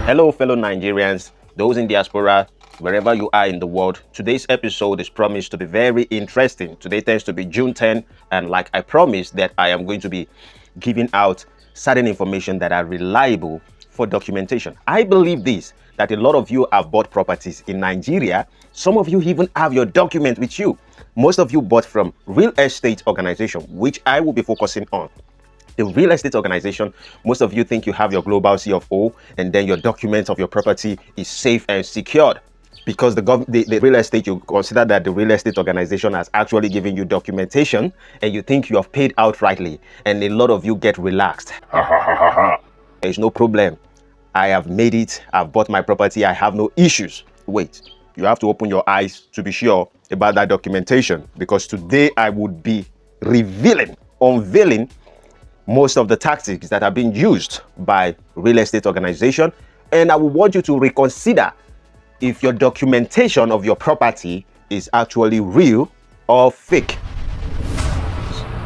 Hello, fellow Nigerians, those in diaspora, wherever you are in the world. Today's episode is promised to be very interesting. Today tends to be June 10, and like I promised, that I am going to be giving out certain information that are reliable for documentation. I believe this, that a lot of you have bought properties in Nigeria. Some of you even have your document with you. Most of you bought from real estate organization, which I will be focusing on. The real estate organization, most of you think you have your global CFO and then your documents of your property is safe and secured because the real estate, you consider that the real estate organization has actually given you documentation and you think you have paid outrightly, and a lot of you get relaxed. There's no problem. I have made it. I've bought my property. I have no issues. Wait, you have to open your eyes to be sure about that documentation, because today I would be unveiling most of the tactics that are being used by real estate organization, and I will want you to reconsider if your documentation of your property is actually real or fake.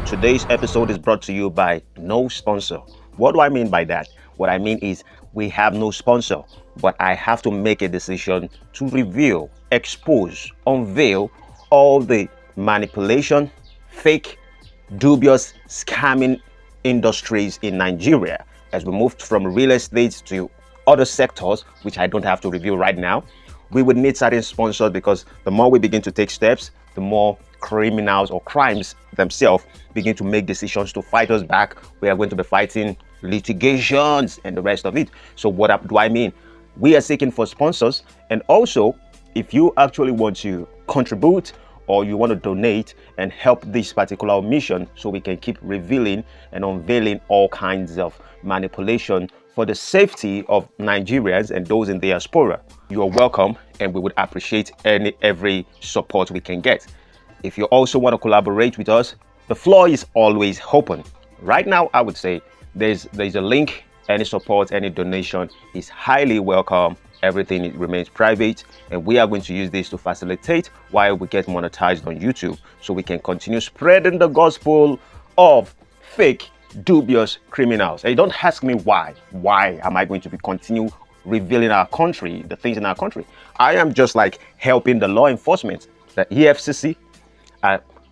Today's episode is brought to you by no sponsor. What do I mean by that? What I mean is we have no sponsor, but I have to make a decision to reveal, expose, unveil all the manipulation, fake, dubious, scamming industries in Nigeria as we moved from real estate to other sectors, which I don't have to review right now. We would need certain sponsors, because the more we begin to take steps, the more criminals or crimes themselves begin to make decisions to fight us back. We are going to be fighting litigations and the rest of it. So what do I mean? We are seeking for sponsors, and also if you actually want to contribute or you want to donate and help this particular mission so we can keep revealing and unveiling all kinds of manipulation for the safety of Nigerians and those in the diaspora, you are welcome, and we would appreciate every support we can get. If you also want to collaborate with us, the floor is always open. Right now, I would say there's a link. Any support, any donation is highly welcome. Everything remains private, and we are going to use this to facilitate while we get monetized on YouTube, so we can continue spreading the gospel of fake, dubious criminals. And don't ask me why. Why am I going to be continue revealing our country, the things in our country? I am just like helping the law enforcement, the EFCC,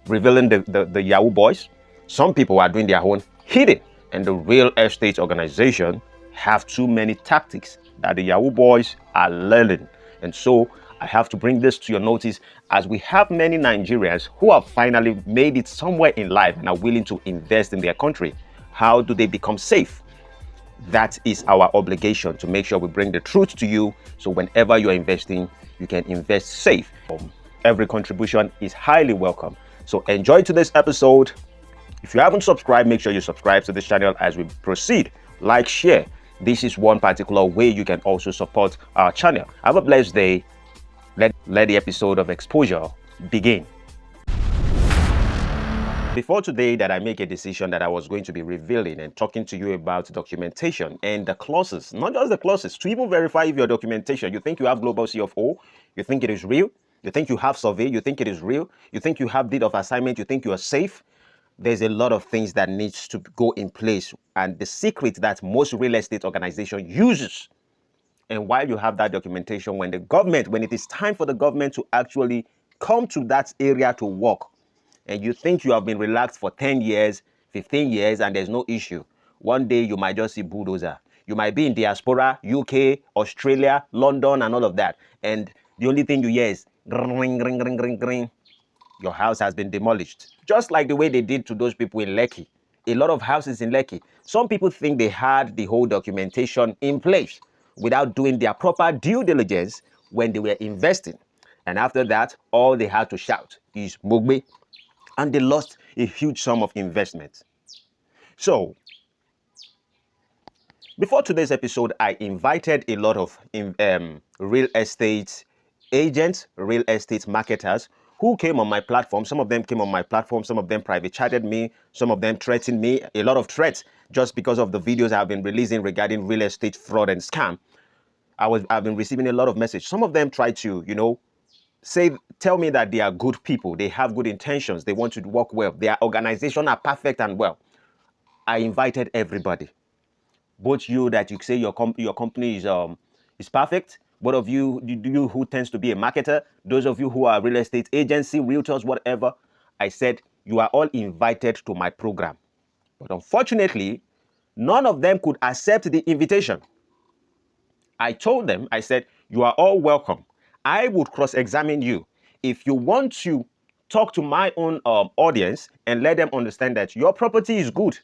revealing the Yahoo boys. Some people are doing their own hidden, and the real estate organization have too many tactics that the Yahoo boys are learning. And so I have to bring this to your notice, as we have many Nigerians who have finally made it somewhere in life and are willing to invest in their country. How do they become safe? That is our obligation, to make sure we bring the truth to you, so whenever you're investing, you can invest safe. Every contribution is highly welcome. So enjoy today's episode. If you haven't subscribed, make sure you subscribe to this channel as we proceed. Like, share. This is one particular way you can also support our channel. Have a blessed day. Let the episode of exposure begin. Before today that I make a decision that I was going to be revealing and talking to you about documentation and the clauses, not just the clauses, to even verify if your documentation, you think you have global CFO, you think it is real, you think you have survey, you think it is real, you think you have deed of assignment, you think you are safe. There's a lot of things that needs to go in place, and the secret that most real estate organization uses. And while you have that documentation, when it is time for the government to actually come to that area to work, and you think you have been relaxed for 10 years, 15 years, and there's no issue, one day you might just see bulldozer. You might be in diaspora, UK, Australia, London, and all of that, and the only thing you hear is ring, ring, ring, ring, ring. Your house has been demolished. Just like the way they did to those people in Lekki. A lot of houses in Lekki. Some people think they had the whole documentation in place without doing their proper due diligence when they were investing. And after that, all they had to shout is Mogbe. And they lost a huge sum of investment. So, before today's episode, I invited a lot of real estate agents, real estate marketers who came on my platform. Some of them came on my platform. Some of them private chatted me. Some of them threatened me. A lot of threats just because of the videos I've been releasing regarding real estate fraud and scam. I've been receiving a lot of messages. Some of them try to, tell me that they are good people. They have good intentions. They want to work well. Their organization are perfect and well. I invited everybody. Both you that you say your company is is perfect. Both of you who tends to be a marketer, those of you who are real estate agency, realtors, whatever, I said, you are all invited to my program. But unfortunately, none of them could accept the invitation. I told them, I said, you are all welcome. I would cross-examine you. If you want to talk to my own audience and let them understand that your property is good,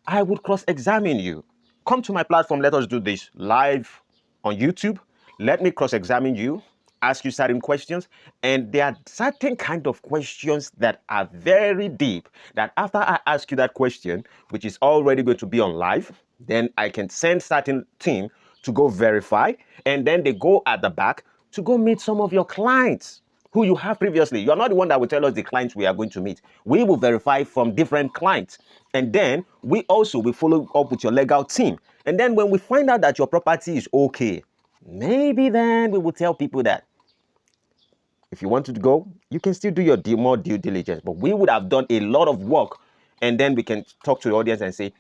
I would cross-examine you. Come to my platform. Let us do this live on YouTube. Let me cross-examine you, ask you certain questions. And there are certain kind of questions that are very deep that after I ask you that question, which is already going to be on live, then I can send certain team to go verify. And then they go at the back to go meet some of your clients who you have previously. You're not the one that will tell us the clients we are going to meet. We will verify from different clients. And then we also will follow up with your legal team. And then when we find out that your property is okay, maybe then we will tell people that if you want to go, you can still do your more due diligence. But we would have done a lot of work. And then we can talk to the audience and say,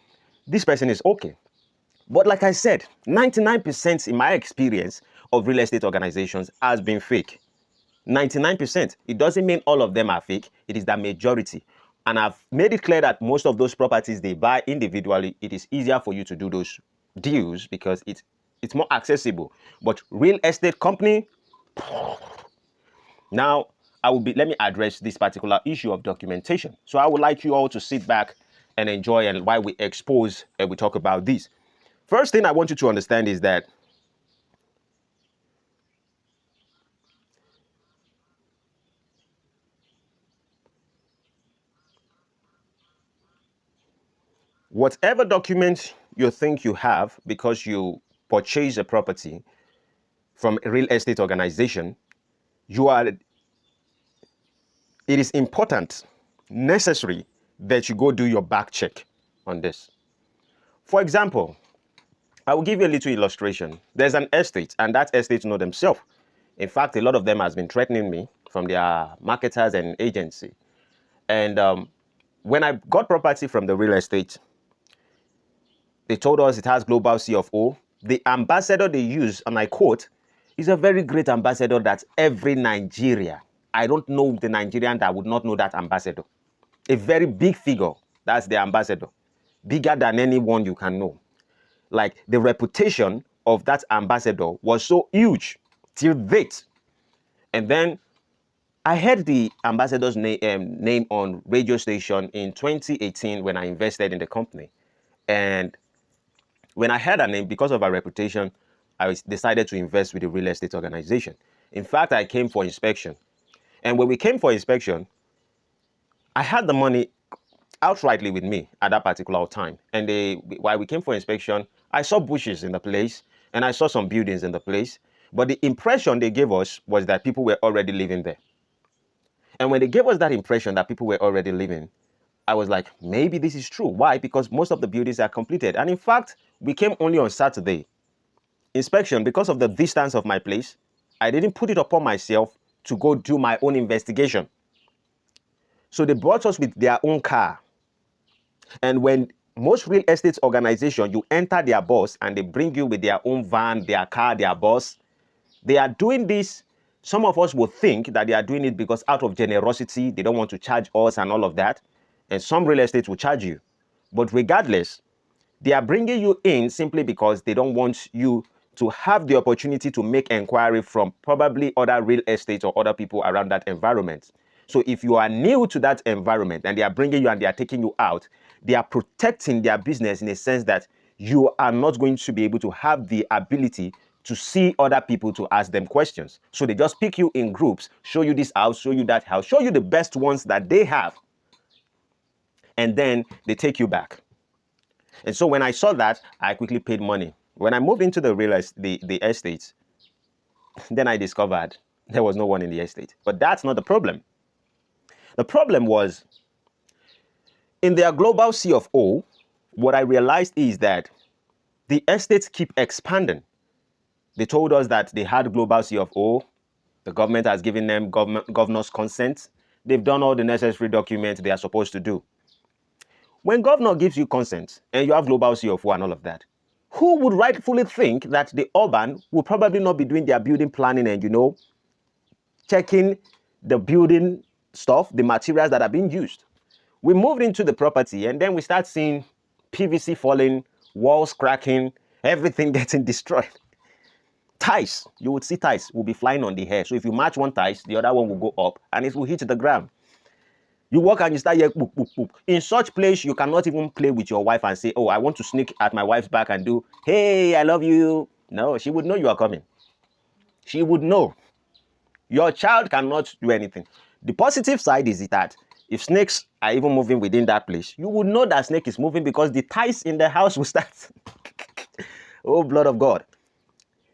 this person is okay. But like I said, 99% in my experience of real estate organizations has been fake. 99%. It doesn't mean all of them are fake. It is the majority. And I've made it clear that most of those properties they buy individually, it is easier for you to do those deals because it's more accessible. But real estate company, now let me address this particular issue of documentation. So I would like you all to sit back and enjoy and while we expose and we talk about this. First thing I want you to understand is that whatever documents you think you have because you purchase a property from a real estate organization, it is important, necessary that you go do your back check on this. For example, I will give you a little illustration. There's an estate, and that estate know themselves. In fact, a lot of them has been threatening me from their marketers and agency. And when I got property from the real estate, they told us it has global C of O. The ambassador they use, and I quote, is a very great ambassador that every Nigeria, I don't know the Nigerian that would not know that ambassador. A very big figure, that's the ambassador. Bigger than anyone you can know. Like the reputation of that ambassador was so huge till date. And then I heard the ambassador's name on radio station in 2018 when I invested in the company. And when I heard her name, because of her reputation, I decided to invest with a real estate organization. In fact, I came for inspection. And when we came for inspection, I had the money outrightly with me at that particular time. And while we came for inspection, I saw bushes in the place and I saw some buildings in the place. But the impression they gave us was that people were already living there. And when they gave us that impression that people were already living, I was like, maybe this is true. Why? Because most of the buildings are completed. And in fact, we came only on Saturday. Inspection, because of the distance of my place, I didn't put it upon myself to go do my own investigation. So they brought us with their own car. And when most real estate organizations, you enter their bus and they bring you with their own van, their car, their bus, they are doing this. Some of us will think that they are doing it because out of generosity, they don't want to charge us and all of that. And some real estate will charge you. But regardless, they are bringing you in simply because they don't want you to have the opportunity to make inquiry from probably other real estate or other people around that environment. So if you are new to that environment and they are bringing you and they are taking you out, they are protecting their business in a sense that you are not going to be able to have the ability to see other people to ask them questions. So they just pick you in groups, show you this house, show you that house, show you the best ones that they have. And then they take you back. And so when I saw that, I quickly paid money. When I moved into the estate, then I discovered there was no one in the estate. But that's not the problem. The problem was in their global C of O, what I realized is that the estates keep expanding. They told us that they had global C of O. The government has given them governor's consent. They've done all the necessary documents they are supposed to do. When governor gives you consent and you have global C of O and all of that, who would rightfully think that the urban will probably not be doing their building planning and, checking the building stuff, the materials that are being used. We moved into the property and then we start seeing PVC falling, walls cracking, everything getting destroyed. Ties, you would see ties will be flying on the air. So if you match one ties, the other one will go up and it will hit the ground. You walk and you start hearing boop, boop, boop. In such place, you cannot even play with your wife and say, oh, I want to sneak at my wife's back and do, hey, I love you. No, she would know you are coming. She would know. Your child cannot do anything. The positive side is that if snakes are even moving within that place, you would know that snake is moving because the ties in the house will start. Oh, blood of God.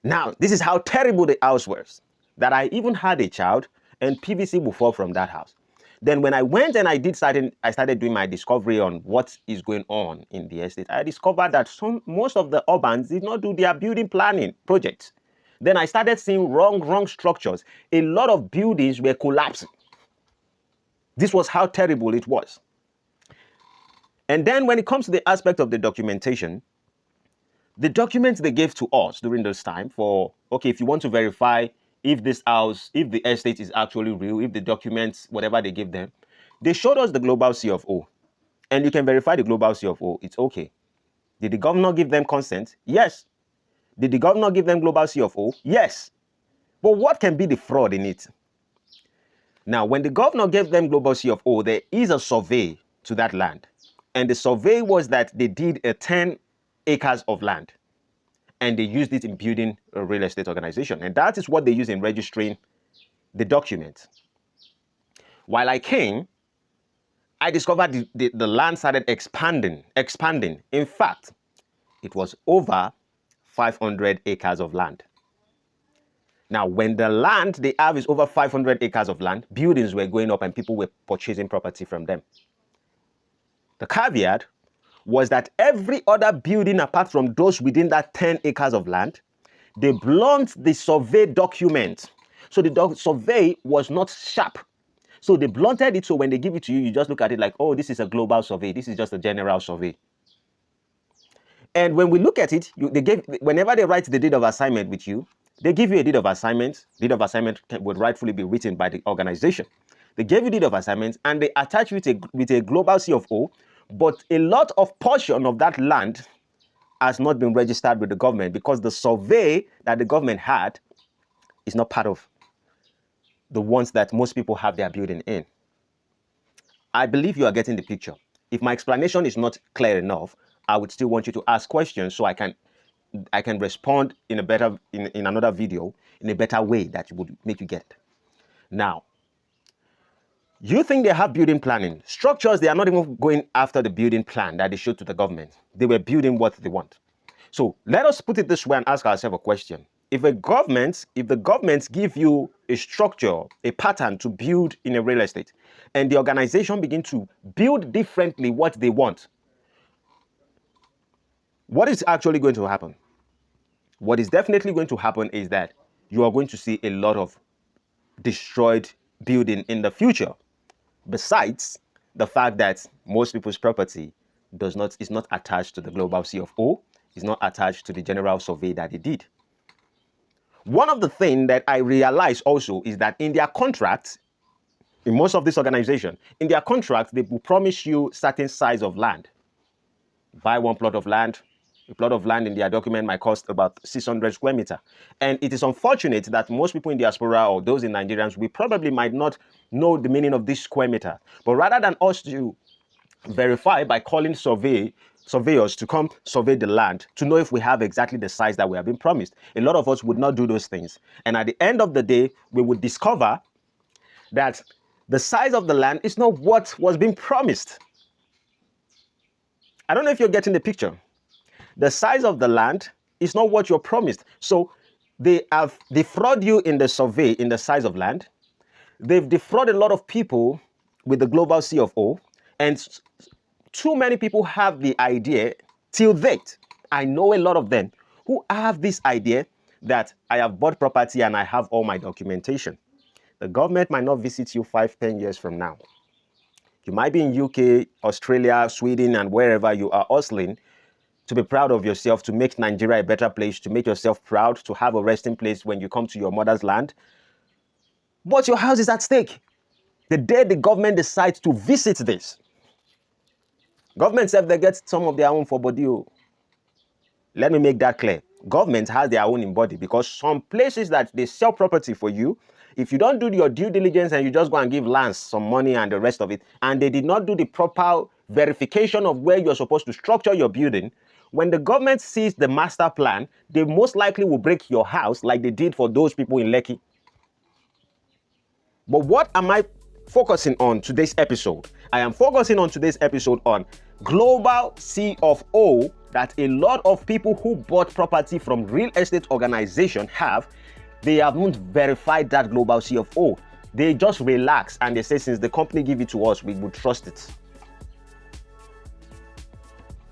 Now, this is how terrible the house was, that I even had a child and PVC will fall from that house. Then when I went and I started doing my discovery on what is going on in the estate, I discovered that most of the urbans did not do their building planning projects. Then I started seeing wrong structures. A lot of buildings were collapsing. This was how terrible it was. And then when it comes to the aspect of the documentation, the documents they gave to us during this time for, okay, if you want to verify if this house, if the estate is actually real, if the documents, whatever they give them, they showed us the global C of O. And you can verify the global C of O. It's okay. Did the governor give them consent? Yes. Did the governor give them global C of O? Yes. But what can be the fraud in it? Now, when the governor gave them global C of O, there is a survey to that land. And the survey was that they did 10 acres of land. And they used it in building a real estate organization. And that is what they use in registering the documents. While I came, I discovered the land started expanding. In fact, it was over 500 acres of land. Now, when the land they have is over 500 acres of land, buildings were going up and people were purchasing property from them. The caveat was that every other building apart from those within that 10 acres of land, they blunt the survey document. So the survey was not sharp. So they blunted it, so when they give it to you, you just look at it like, oh, this is a global survey. This is just a general survey. And when we look at it, whenever they write the deed of assignment with you, they give you a deed of assignment. Deed of assignment would rightfully be written by the organization. They gave you deed of assignment and they attach you with a global C of O, but a lot of portion of that land has not been registered with the government because the survey that the government had is not part of the ones that most people have their building in. I believe you are getting the picture. If my explanation is not clear enough, I would still want you to ask questions so I can respond in another video in a better way that would make you get it. Now, you think they have building planning. Structures, they are not even going after the building plan that they showed to the government. They were building what they want. So let us put it this way and ask ourselves a question. If the government give you a structure, a pattern to build in a real estate, and the organization begin to build differently what they want, what is actually going to happen? What is definitely going to happen is that you are going to see a lot of destroyed building in the future. Besides the fact that most people's property is not attached to the global C of O, is not attached to the general survey that they did. One of the things that I realized also is that in their contracts, in most of this organization, in their contracts, they will promise you certain size of land. Buy one plot of land. A plot of land in their document might cost about 600 square meters. And it is unfortunate that most people in diaspora or those in Nigerians, we probably might not know the meaning of this square meter. But rather than us to verify by calling surveyors to come survey the land to know if we have exactly the size that we have been promised, a lot of us would not do those things. And at the end of the day, we would discover that the size of the land is not what was being promised. I don't know if you're getting the picture. The size of the land is not what you're promised. So they have defrauded you in the survey in the size of land. They've defrauded a lot of people with the global C of O. And too many people have the idea till date. I know a lot of them who have this idea that I have bought property and I have all my documentation. The government might not visit you 5-10 years from now. You might be in UK, Australia, Sweden, and wherever you are hustling. to be proud of yourself, to make Nigeria a better place, to make yourself proud, to have a resting place when you come to your mother's land. But your house is at stake. The day the government decides to visit this, government said they get some of their own for body. Let me make that clear. Government has their own in body, because some places that they sell property for you, if you don't do your due diligence and you just go and give lands some money and the rest of it, and they did not do the proper verification of where you're supposed to structure your building, when the government sees the master plan, they most likely will break your house like they did for those people in Lekki. But what am I focusing on today's episode? I am focusing on today's episode on global C of O that a lot of people who bought property from real estate organization have. They haven't verified that global C of O. They just relax and they say, since the company give it to us, we will trust it.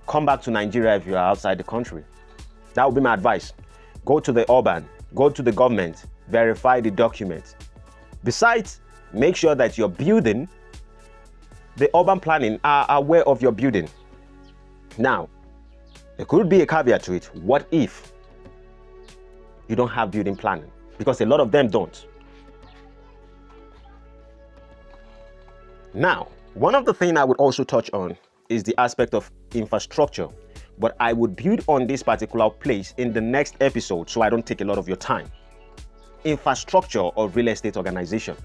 Come back to Nigeria if you are outside the country. That would be my advice. Go to the urban, go to the government, verify the document. Besides, make sure that your building, the urban planning are aware of your building. Now, there could be a caveat to it. What if you don't have building planning? Because a lot of them don't. Now, one of the things I would also touch on is the aspect of infrastructure, but I would build on this particular place in the next episode so I don't take a lot of your time. Infrastructure of real estate organization.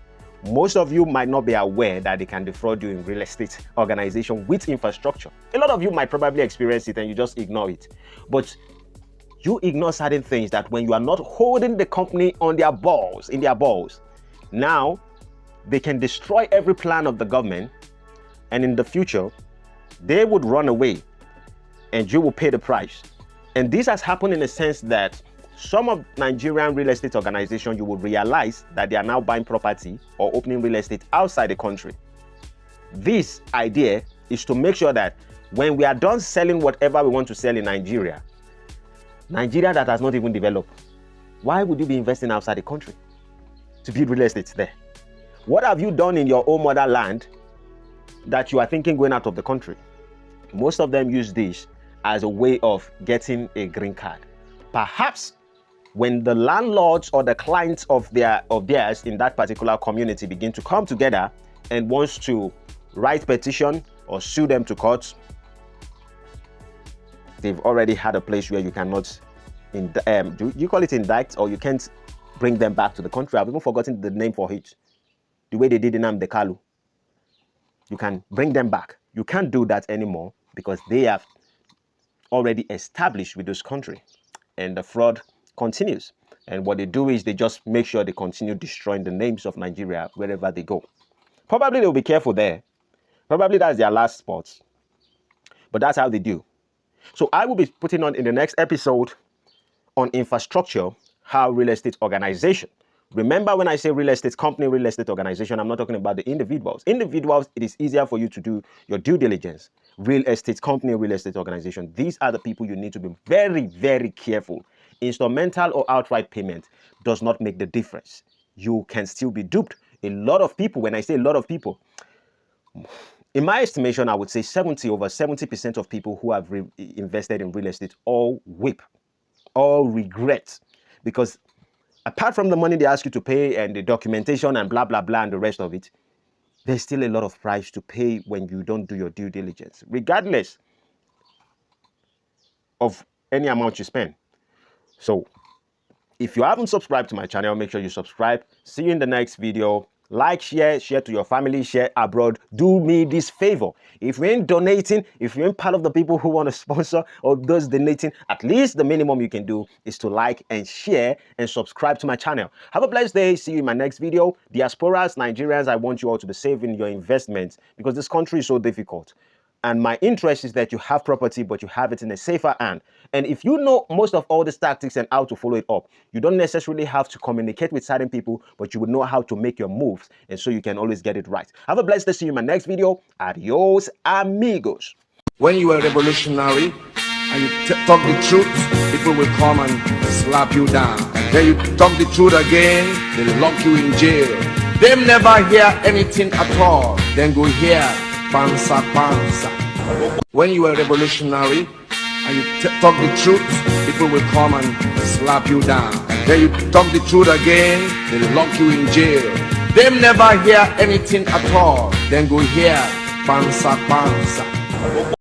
Most of you might not be aware that they can defraud you in real estate organization with infrastructure. A lot of you might probably experience it and you just ignore it. But you ignore certain things that when you are not holding the company on their balls, now they can destroy every plan of the government, and in the future, they would run away and you will pay the price. And this has happened in a sense that some of Nigerian real estate organizations, you will realize that they are now buying property or opening real estate outside the country. This idea is to make sure that when we are done selling whatever we want to sell in Nigeria that has not even developed, why would you be investing outside the country to build real estate there? What have you done in your own motherland that you are thinking going out of the country? Most of them use this as a way of getting a green card. Perhaps when the landlords or the clients of theirs in that particular community begin to come together and wants to write petition or sue them to court, they've already had a place where you cannot, do you call it indict, or you can't bring them back to the country? I've even forgotten the name for it. The way they did in Amdekalu. You can bring them back. You can't do that anymore because they have already established with this country, and the fraud continues. And what they do is they just make sure they continue destroying the names of Nigeria wherever they go. Probably they'll be careful there. Probably that's their last spot. But that's how they do. So I will be putting on in the next episode on infrastructure, how real estate organization. Remember, when I say real estate company, real estate organization, I'm not talking about the individuals. Individuals, it is easier for you to do your due diligence. Real estate company, real estate organization, these are the people you need to be very, very careful. Instrumental or outright payment does not make the difference. You can still be duped. A lot of people, when I say a lot of people, in my estimation, I would say over 70% of people who have invested in real estate all weep, all regret, because apart from the money they ask you to pay and the documentation and blah, blah, blah, and the rest of it, there's still a lot of price to pay when you don't do your due diligence, regardless of any amount you spend. So if you haven't subscribed to my channel, make sure you subscribe. See you in the next video. Like, share to your family, share abroad. Do me this favor. If you ain't donating, if you ain't part of the people who want to sponsor or those donating, at least the minimum you can do is to like and share and subscribe to my channel. Have a blessed day. See you in my next video. Diasporas, Nigerians, I want you all to be safe in your investments because this country is so difficult. And my interest is that you have property, but you have it in a safer hand. And if you know most of all these tactics and how to follow it up, you don't necessarily have to communicate with certain people, but you would know how to make your moves. And so you can always get it right. Have a blessed day. See you in my next video. Adios, amigos. When you are revolutionary and you talk the truth, people will come and slap you down. Then you talk the truth again, they will lock you in jail. They never hear anything at all. Then go hear pansa pansa. When you are revolutionary and you talk the truth, people will come and slap you down. Then you talk the truth again, they lock you in jail. Them never hear anything at all. Then go hear pansa pansa.